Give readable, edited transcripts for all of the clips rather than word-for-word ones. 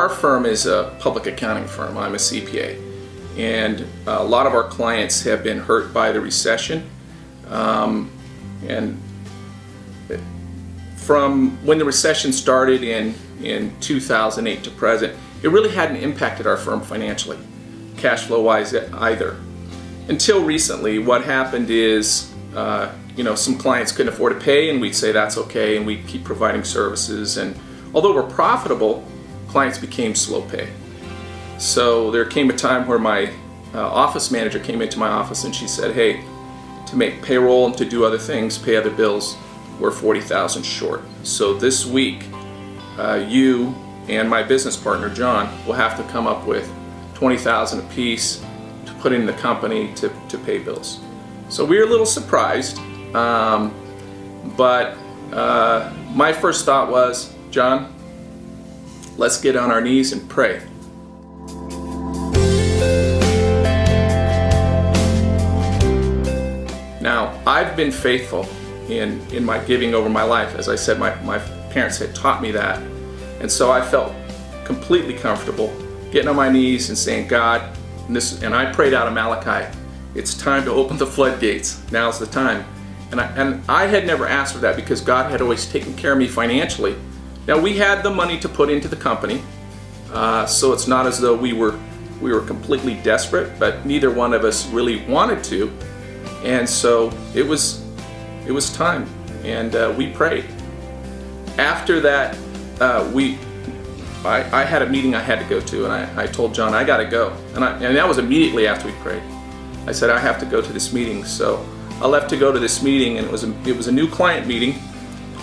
our firm is a public accounting firm. I'm a CPA. And a lot of our clients have been hurt by the recession. And from when the recession started in 2008 to present, it really hadn't impacted our firm financially, cash flow wise either. Until recently, what happened is, some clients couldn't afford to pay, and we'd say that's okay, and we'd keep providing services. And although we're profitable, clients became slow pay. So there came a time where my office manager came into my office and she said, hey, to make payroll and to do other things, pay other bills, we're $40,000 short. So this week, you and my business partner, John, will have to come up with $20,000 apiece to put in the company to pay bills. So we were a little surprised, but my first thought was, John, let's get on our knees and pray. Now, I've been faithful in my giving over my life. As I said, my parents had taught me that. And so I felt completely comfortable getting on my knees and saying, God, and I prayed out of Malachi, it's time to open the floodgates. Now's the time. And I had never asked for that because God had always taken care of me financially. Now, we had the money to put into the company, so it's not as though we were completely desperate, but neither one of us really wanted to. And so it was time, and we prayed. After that, I had a meeting I had to go to, and I told John, I got to go. And that was immediately after we prayed. I said, I have to go to this meeting. So I left to go to this meeting, and it was a new client meeting.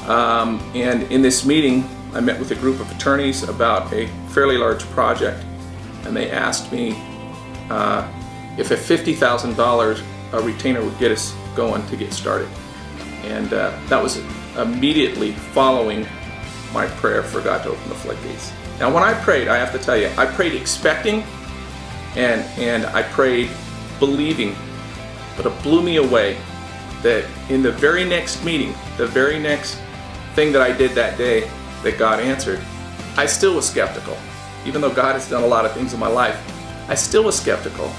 And in this meeting, I met with a group of attorneys about a fairly large project, and they asked me if a $50,000 retainer would get us going to get started. And that was immediately following my prayer for God to open the floodgates. Now, when I prayed, I have to tell you, I prayed expecting and I prayed believing, but it blew me away that in the very next meeting, the very next thing that I did that day that God answered, I still was skeptical. Even though God has done a lot of things in my life, I still was skeptical.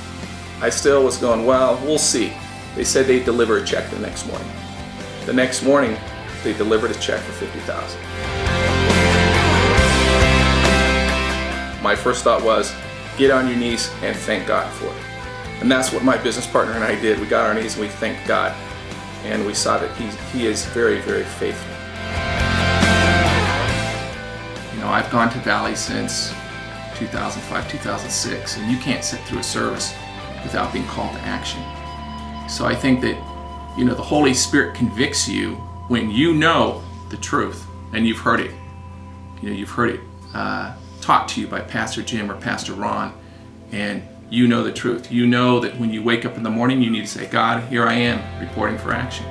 I still was going, well, we'll see. They said they'd deliver a check the next morning. The next morning, they delivered a check for $50,000. My first thought was, get on your knees and thank God for it. And that's what my business partner and I did. We got on our knees and we thanked God. And we saw that He is very, very faithful. I've gone to Valley since 2005, 2006, and you can't sit through a service without being called to action. So I think that, the Holy Spirit convicts you when you know the truth and you've heard it. You've heard it taught to you by Pastor Jim or Pastor Ron, and you know the truth. You know that when you wake up in the morning, you need to say, God, here I am, reporting for action.